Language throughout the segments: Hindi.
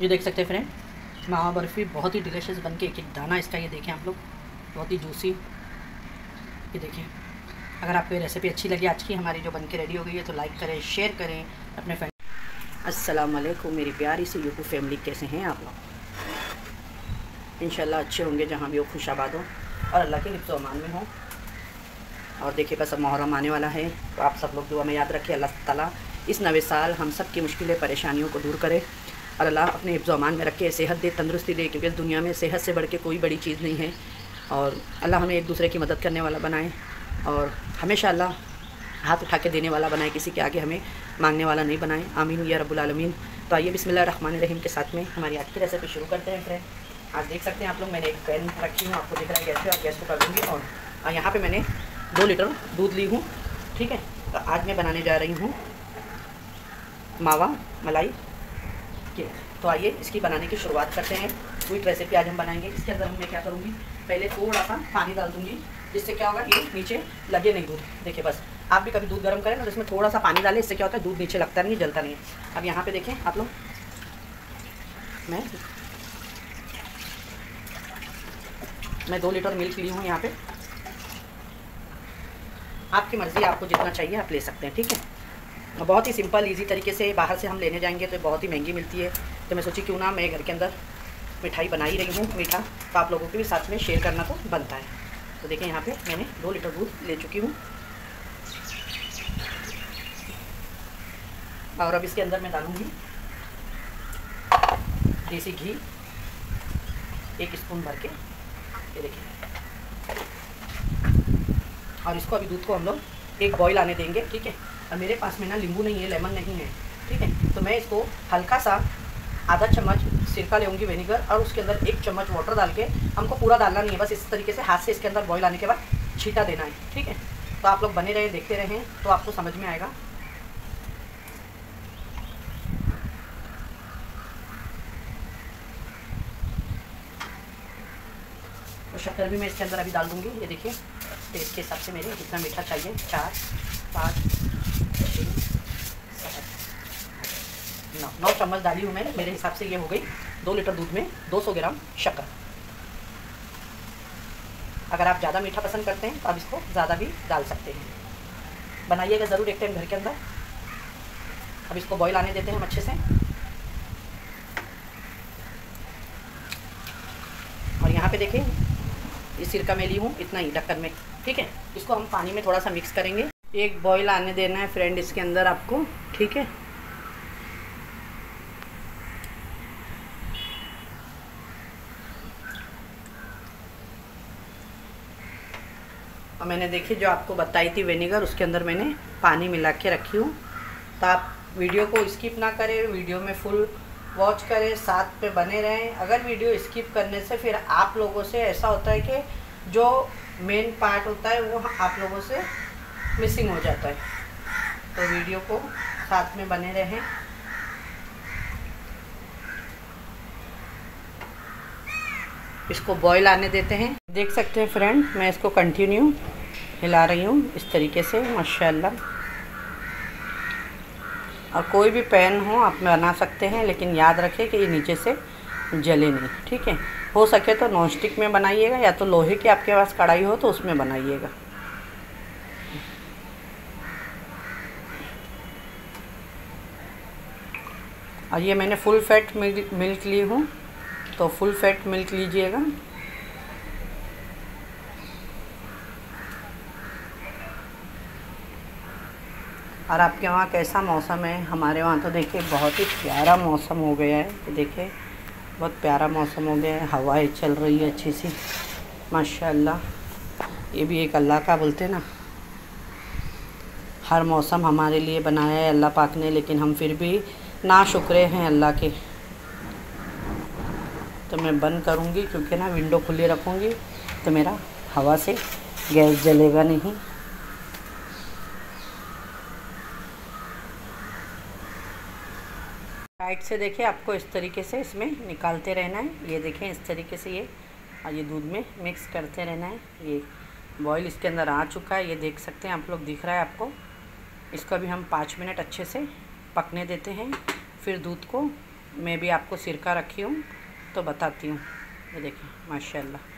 ये देख सकते हैं फ्रेंड, मावा बर्फ़ी बहुत ही डिलीशियस बन के, एक एक दाना इसका ये देखें आप लोग, बहुत ही जूसी। ये देखें, अगर आपको ये रेसिपी अच्छी लगी आज की हमारी जो बन के रेडी हो गई है तो लाइक करें, शेयर करें अपने फ्रेंड। अस्सलाम वालेकुम मेरी प्यारी सी यूट्यूब फैमिली, कैसे हैं आप लोग? इंशाल्लाह अच्छे होंगे, जहाँ भी हो खुशाबाद हो और अल्लाह के हिफ्ज़ अमान में हो। और देखिए बस अब मुहर्रम आने वाला है, तो आप सब लोग दुआ में याद रखिए, अल्लाह ताला इस नवे साल हम सब की मुश्किलें परेशानियों को दूर करे और अल्लाह अपने हिफ्ज़ अमान में रखे, सेहत दे, तंदुरुस्ती दे, क्योंकि इस दुनिया में सेहत से बढ़ के कोई बड़ी चीज़ नहीं है। और अल्लाह हमें एक दूसरे की मदद करने वाला बनाए और हमेशा अल्लाह हाथ उठा के देने वाला बनाए, किसी के आगे हमें मांगने वाला नहीं बनाए। आमीन या रब्बुल आलमीन। तो आइए बिस्मिल्लाहिर्रहमानिर्रहीम के साथ में हमारी आज की रेसिपी शुरू करते हैं फ्रेंड। आज देख सकते हैं आप लोग, मैंने एक पैन रखी हूँ, आपको दिख रहा है गैस पे, और गैस को कर दूँगी। और यहाँ पे मैंने 2 लीटर दूध ली हूँ, ठीक है। तो आज मैं बनाने जा रही हूँ मावा मलाई के। तो आइए इसकी बनाने की शुरुआत करते हैं। स्वीट रेसिपी आज हम बनाएंगे। इसके अंदर मैं क्या करूँगी, पहले थोड़ा सा पानी डाल दूँगी, जिससे क्या होगा ये नीचे लगे नहीं दूध। देखिए बस आप भी कभी दूध गर्म करें ना तो इसमें थोड़ा सा पानी डालें, इससे क्या होता है दूध नीचे लगता नहीं, जलता नहीं है। अब यहाँ पे देखें आप लोग, मैं 2 लीटर मिल्क ली हूँ यहाँ पे। आपकी मर्ज़ी, आपको जितना चाहिए आप ले सकते हैं, ठीक है। बहुत ही सिंपल इजी तरीके से, बाहर से हम लेने जाएंगे तो बहुत ही महंगी मिलती है। तो मैं सोची क्यों ना मैं घर के अंदर मिठाई बना ही रही हूँ मीठा, तो आप लोगों के भी साथ में शेयर करना तो बनता है। तो देखें यहाँ पे मैंने 2 लीटर दूध ले चुकी हूँ और अब इसके अंदर मैं डालूँगी देसी घी 1 स्पून भर के, ये देखिए। और इसको अभी दूध को हम लोग एक बॉईल आने देंगे, ठीक है। और मेरे पास में ना नींबू नहीं है, लेमन नहीं है, ठीक है। तो मैं इसको हल्का सा आधा चम्मच सिरका लेंगी विनेगर, और उसके अंदर 1 चम्मच वाटर डाल के, हमको पूरा डालना नहीं है, बस इस तरीके से हाथ से इसके अंदर बॉईल आने के बाद छींटा देना है, ठीक है। तो आप लोग बने रहे, देखते रहें तो आपको समझ में आएगा। तो शक्कर भी मैं इसके अंदर अभी डाल दूँगी, ये देखिए टेस्ट के हिसाब से मेरे जितना मीठा चाहिए, 4, 5, 6, 7, 9 चम्मच डाली हूँ मैं। मेरे हिसाब से ये हो गई 2 लीटर दूध में 200 ग्राम शक्कर। अगर आप ज़्यादा मीठा पसंद करते हैं तो आप इसको ज़्यादा भी डाल सकते हैं। बनाइएगा ज़रूर एक टाइम घर के अंदर। अब इसको बॉईल आने देते हैं हम अच्छे से। और यहाँ पे देखिए ये सिरका मैं ली हूँ इतना ही ढक्कन में, ठीक है। इसको हम पानी में थोड़ा सा मिक्स करेंगे, एक बॉईल आने देना है फ्रेंड इसके अंदर आपको, ठीक है। और मैंने देखिए जो आपको बताई थी विनेगर, उसके अंदर मैंने पानी मिला के रखी हूँ। तो आप वीडियो को स्किप ना करें, वीडियो में फुल वॉच करें, साथ पे बने रहें। अगर वीडियो स्किप करने से फिर आप लोगों से ऐसा होता है कि जो मेन पार्ट होता है वो आप लोगों से मिसिंग हो जाता है। तो वीडियो को साथ में बने रहें। इसको बॉईल आने देते हैं। देख सकते हैं फ्रेंड, मैं इसको कंटिन्यू हिला रही हूँ इस तरीके से, माशाल्लाह। और कोई भी पैन हो आप बना सकते हैं, लेकिन याद रखें कि ये नीचे से जले नहीं, ठीक है। हो सके तो नॉन स्टिक में बनाइएगा, या तो लोहे की आपके पास कढ़ाई हो तो उसमें बनाइएगा। और ये मैंने फुल फैट मिल्क ली हूँ, तो फुल फैट मिल्क लीजिएगा। और आपके वहाँ कैसा मौसम है? हमारे वहाँ तो देखिए बहुत ही प्यारा मौसम हो गया है। देखिए बहुत प्यारा मौसम हो गया है, हवाएं चल रही है अच्छी सी, माशाल्लाह। ये भी एक अल्लाह का, बोलते हैं ना, हर मौसम हमारे लिए बनाया है अल्लाह पाक ने, लेकिन हम फिर भी नाशुक्रे हैं अल्लाह के। तो मैं बंद करूँगी, क्योंकि ना विंडो खुली रखूँगी तो मेरा हवा से गैस जलेगा नहीं। साइड से देखिए आपको इस तरीके से इसमें निकालते रहना है। ये देखें इस तरीके से ये, और ये दूध में मिक्स करते रहना है। ये बॉईल इसके अंदर आ चुका है, ये देख सकते हैं आप लोग, दिख रहा है आपको। इसको अभी हम 5 मिनट अच्छे से पकने देते हैं। फिर दूध को मैं भी आपको सिरका रखी हूँ तो बताती हूँ। ये देखिए माशाल्लाह।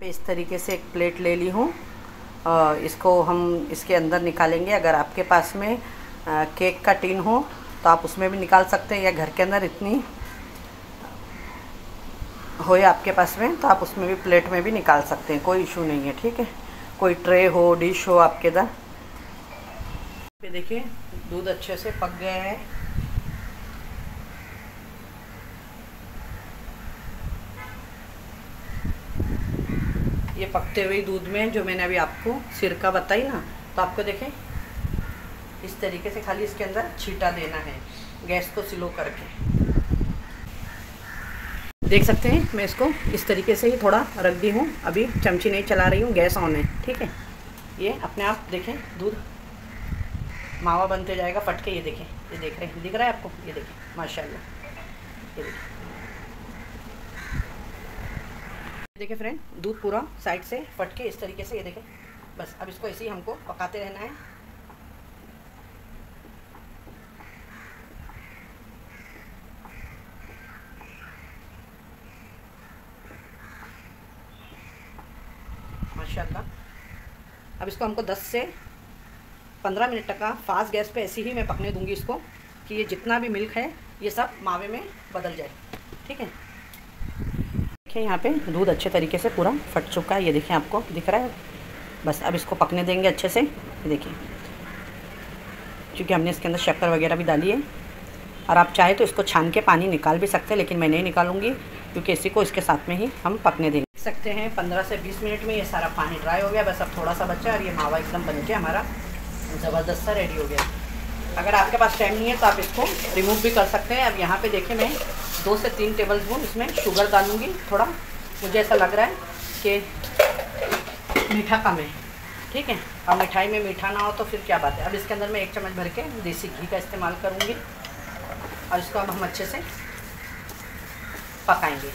इस तरीके से एक प्लेट ले ली हूँ। इसको हम इसके अंदर निकालेंगे। अगर आपके पास में केक का टिन हो तो आप उसमें भी निकाल सकते हैं, या घर के अंदर इतनी हो या आपके पास में तो आप उसमें भी प्लेट में भी निकाल सकते हैं, कोई इशू नहीं है। ठीक है, कोई ट्रे हो, डिश हो आपके इधर। ये देखिए दूध अच्छे से पक गया है। ये पकते हुए दूध में जो मैंने अभी आपको सिरका बताई ना, तो आपको देखें इस तरीके से खाली इसके अंदर छींटा देना है, गैस को स्लो करके। देख सकते हैं मैं इसको इस तरीके से ही थोड़ा रख दी हूँ, अभी चमची नहीं चला रही हूँ, गैस ऑन है। ठीक है, ये अपने आप देखें दूध मावा बनते जाएगा फट के। ये देखें, ये देख रहे हैं, दिख रहा है आपको? ये देखें माशाल्लाह। ये देखिए, देखिए फ्रेंड दूध पूरा साइड से फट के इस तरीके से। ये देखें, बस अब इसको ऐसे ही हमको पकाते रहना है। माशाल्लाह। अब इसको हमको 10 से 15 मिनट तक का फास्ट गैस पे ऐसे ही मैं पकने दूंगी इसको, कि ये जितना भी मिल्क है ये सब मावे में बदल जाए। ठीक है, देखिए यहाँ पे दूध अच्छे तरीके से पूरा फट चुका है। ये देखिए आपको दिख रहा है। बस अब इसको पकने देंगे अच्छे से। ये देखिए, क्योंकि हमने इसके अंदर शक्कर वगैरह भी डाली है, और आप चाहे तो इसको छान के पानी निकाल भी सकते हैं, लेकिन मैं नहीं निकालूंगी क्योंकि इसी को इसके साथ में ही हम पकने देंगे। देख सकते हैं 15 से 20 मिनट में ये सारा पानी ड्राई हो गया। बस अब थोड़ा सा बचा और ये मावा एकदम बन के हमारा ज़बरदस्त सा रेडी हो गया। अगर आपके पास टाइम नहीं है तो आप इसको रिमूव भी कर सकते हैं। अब यहाँ पे देखें मैं 2 से 3 टेबल स्पून इसमें शुगर डालूँगी। थोड़ा मुझे ऐसा लग रहा है कि मीठा कम है। ठीक है, अब मिठाई में मीठा ना हो तो फिर क्या बात है। अब इसके अंदर मैं 1 चम्मच भर के देसी घी का इस्तेमाल करूँगी, और इसको अब हम अच्छे से पकाएंगे।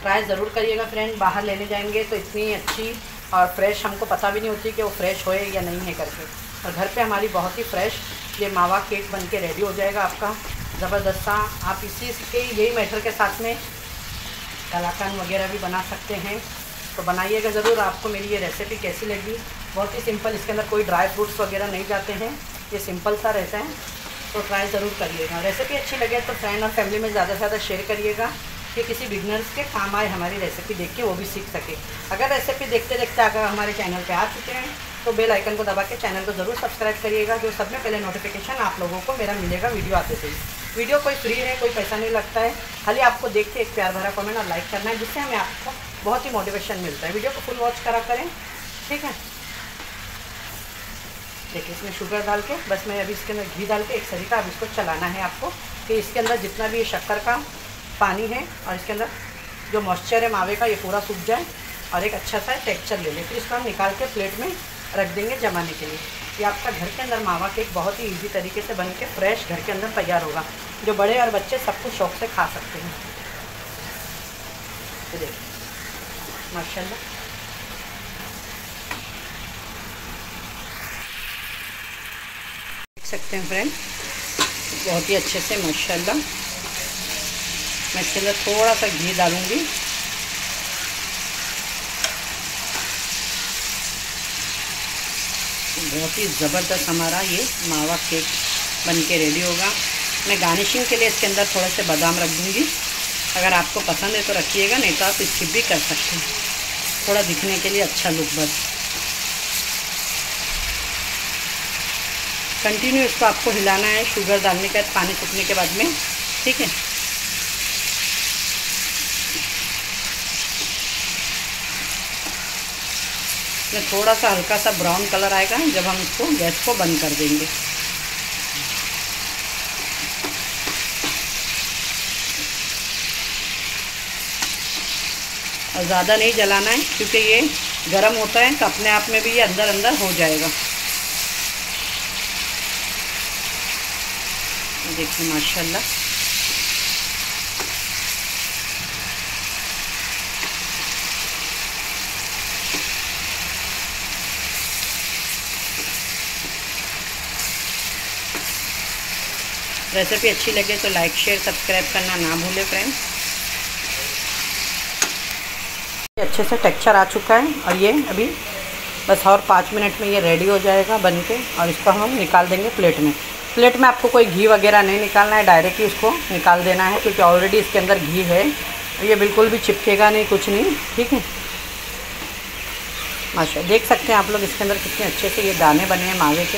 ट्राई ज़रूर करिएगा फ्रेंड। बाहर लेने जाएंगे तो इतनी अच्छी और फ्रेश हमको पता भी नहीं होती कि वो फ्रेश होए या नहीं है करके, और घर पे हमारी बहुत ही फ्रेश ये मावा केक बन के रेडी हो जाएगा आपका ज़बरदस्त सा। आप इसी के यही मैटर के साथ में कलाकंद वगैरह भी बना सकते हैं, तो बनाइएगा ज़रूर। आपको मेरी ये रेसिपी कैसी लगी? बहुत ही सिंपल, इसके अंदर कोई ड्राई फ्रूट्स वगैरह नहीं जाते हैं, ये सिंपल सा रहता है, तो ट्राई ज़रूर करिएगा। रेसिपी अच्छी लगे तो फ्रेंड और फैमिली में ज़्यादा से ज़्यादा शेयर करिएगा, कि किसी बिगनर्स के काम आए हमारी रेसिपी देख के, वो भी सीख सके। अगर रेसिपी देखते देखते अगर हमारे चैनल पे आ चुके हैं तो बेल आइकन को दबा के चैनल को ज़रूर सब्सक्राइब करिएगा, जो सब में पहले नोटिफिकेशन आप लोगों को मेरा मिलेगा वीडियो आते थे। वीडियो कोई फ्री है, कोई पैसा नहीं लगता है, खाली आपको देख के एक प्यार भरा कमेंट और लाइक करना है, जिससे हमें आपको बहुत ही मोटिवेशन मिलता है। वीडियो को फुल वॉच करा करें। ठीक है, देखिए इसमें शुगर डाल के, बस मैं अभी इसके अंदर घी डाल के एक तरीका अब इसको चलाना है आपको, कि इसके अंदर जितना भी शक्कर का पानी है और इसके अंदर जो मॉइस्चर है मावे का, ये पूरा सूख जाए और एक अच्छा सा टेक्सचर ले लें। फिर इसको हम निकाल के प्लेट में रख देंगे जमाने के लिए। ये आपका घर के अंदर मावा केक बहुत ही इजी तरीके से बन के फ्रेश घर के अंदर तैयार होगा, जो बड़े और बच्चे सब कुछ शौक से खा सकते हैं। तो देखिए माशाल्लाह, देख सकते हैं फ्रेंड बहुत ही अच्छे से माशाल्लाह। मैं इसके अंदर थोड़ा सा घी डालूंगी। बहुत ही ज़बरदस्त हमारा ये मावा केक बन के रेडी होगा। मैं गार्निशिंग के लिए इसके अंदर थोड़े से बादाम रख दूंगी। अगर आपको पसंद है तो रखिएगा, नहीं तो आप स्किप भी कर सकते हैं, थोड़ा दिखने के लिए अच्छा लुक। बस कंटिन्यू इसको आपको हिलाना है शुगर डालने के बाद, पानी सूखने के बाद में। ठीक है, इसमें थोड़ा सा हल्का सा ब्राउन कलर आएगा जब हम इसको गैस को बंद कर देंगे। और ज़्यादा नहीं जलाना है, क्योंकि ये गर्म होता है तो अपने आप में भी ये अंदर अंदर हो जाएगा। देखिए माशाल्लाह, रेसिपी अच्छी लगे तो लाइक शेयर सब्सक्राइब करना ना भूलें फ्रेंड्स। अच्छे से टेक्सचर आ चुका है और ये अभी बस और 5 मिनट में ये रेडी हो जाएगा बन के, और इसको हम निकाल देंगे प्लेट में। प्लेट में आपको कोई घी वगैरह नहीं निकालना है, डायरेक्टली इसको निकाल देना है, क्योंकि ऑलरेडी इसके अंदर घी है। ये बिल्कुल भी चिपकेगा नहीं, कुछ नहीं, ठीक है। माशा देख सकते हैं आप लोग इसके अंदर कितने अच्छे से ये दाने बने हैं मावे के।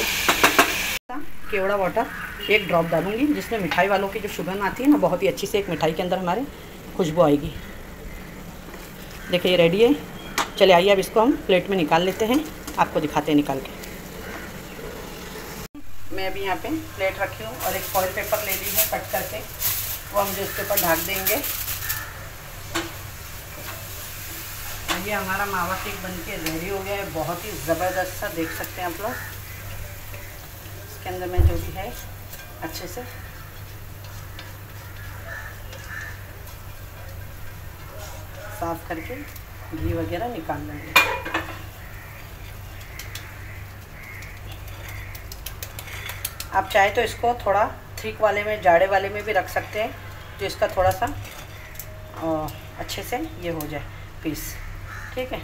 केवड़ा वाटर 1 ड्रॉप डालूंगी, जिसमें मिठाई वालों की जो सुगंध आती है ना, बहुत ही अच्छी से एक मिठाई के अंदर हमारे खुशबू आएगी। देखिए ये रेडी है। चलिए आइए अब इसको हम प्लेट में निकाल लेते हैं, आपको दिखाते हैं निकाल के। मैं अभी यहाँ पे प्लेट रखी हूँ और एक फॉइल पेपर ले ली है कट करके, वो हम जो इसके ऊपर ढक देंगे। ये हमारा मावा केक बनके रेडी हो गया है, बहुत ही ज़बरदस्त सा, देख सकते हैं आप लोग। इसके अंदर में जो भी है अच्छे से साफ करके घी वगैरह निकाल लेंगे। आप चाहे तो इसको थोड़ा थिक वाले में, जाड़े वाले में भी रख सकते हैं, जो इसका थोड़ा सा अच्छे से ये हो जाए पीस, ठीक है।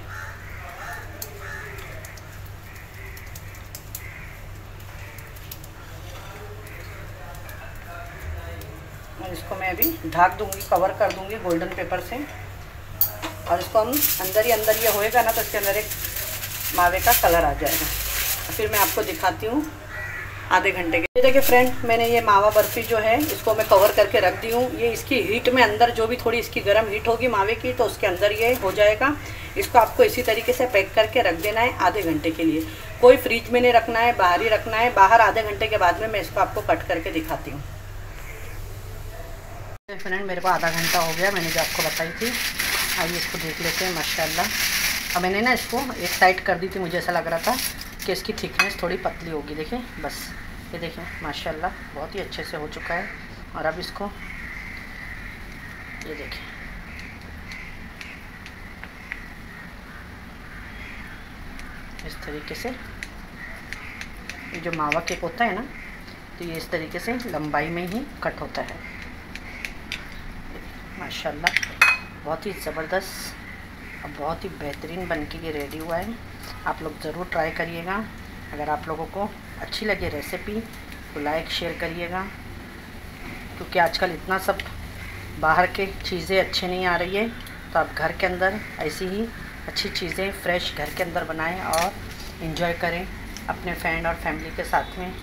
और इसको मैं अभी ढक दूंगी, कवर कर दूंगी गोल्डन पेपर से, और इसको हम अंदर ही अंदर ये होएगा ना, तो इसके अंदर एक मावे का कलर आ जाएगा। फिर मैं आपको दिखाती हूँ आधे घंटे के। ये देखिए फ्रेंड, मैंने ये मावा बर्फ़ी जो है इसको मैं कवर करके रख दी हूँ। ये इसकी हीट में अंदर जो भी थोड़ी इसकी गर्म हीट होगी मावे की, तो उसके अंदर ये हो जाएगा। इसको आपको इसी तरीके से पैक करके रख देना है आधे घंटे के लिए। कोई फ्रिज में नहीं रखना है, बाहर ही रखना है। बाहर आधे घंटे के बाद में मैं इसको आपको कट करके दिखाती हूँ। फ्रेंड मेरे को आधा घंटा हो गया, मैंने जो आपको बताई थी। आइए इसको देख लेते हैं। माशाल्लाह, अब मैंने ना इसको एक साइड कर दी थी, मुझे ऐसा लग रहा था कि इसकी थिकनेस थोड़ी पतली होगी। देखिए बस, ये देखें माशाल्लाह बहुत ही अच्छे से हो चुका है। और अब इसको ये देखें, इस तरीके से ये जो मावा केक होता है ना, तो ये इस तरीके से लंबाई में ही कट होता है। माशाल्लाह बहुत ही ज़बरदस्त और बहुत ही बेहतरीन बन के ये रेडी हुआ है। आप लोग ज़रूर ट्राई करिएगा। अगर आप लोगों को अच्छी लगे रेसिपी तो लाइक शेयर करिएगा, क्योंकि आजकल इतना सब बाहर के चीज़ें अच्छी नहीं आ रही है, तो आप घर के अंदर ऐसी ही अच्छी चीज़ें फ्रेश घर के अंदर बनाएं और इन्जॉय करें अपने फ्रेंड और फैमिली के साथ में।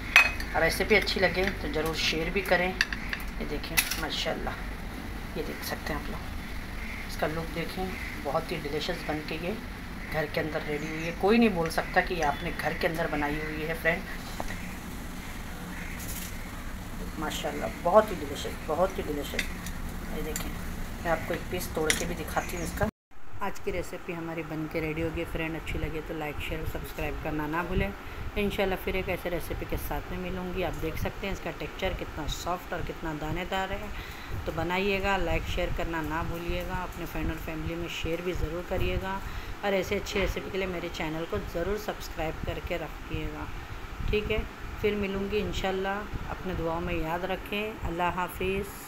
और रेसिपी अच्छी लगे तो ज़रूर शेयर भी करें। ये देखें माशाल्लाह, ये देख सकते हैं आप लोग, इसका लुक देखें, बहुत ही डिलीशियस बन के ये घर के अंदर रेडी हुई है। कोई नहीं बोल सकता कि ये आपने घर के अंदर बनाई हुई है फ्रेंड। माशाल्लाह बहुत ही डिलीशियस, बहुत ही डिलीशियस। ये देखें, मैं आपको एक पीस तोड़ के भी दिखाती हूँ इसका। आज की रेसिपी हमारी बन के रेडी होगी फ्रेंड। अच्छी लगे तो लाइक शेयर सब्सक्राइब करना ना भूलें। इंशाल्लाह फिर एक ऐसे रेसिपी के साथ में मिलूँगी। आप देख सकते हैं इसका टेक्सचर कितना सॉफ्ट और कितना दानेदार है। तो बनाइएगा, लाइक शेयर करना ना भूलिएगा। अपने फ्रेंड और फैमिली में शेयर भी ज़रूर करिएगा। और ऐसे अच्छी रेसिपी के लिए मेरे चैनल को ज़रूर सब्सक्राइब करके रखिएगा, ठीक है। फिर मिलूँगी इंशाल्लाह। अपने दुआओं में याद रखें। अल्लाह हाफिज़।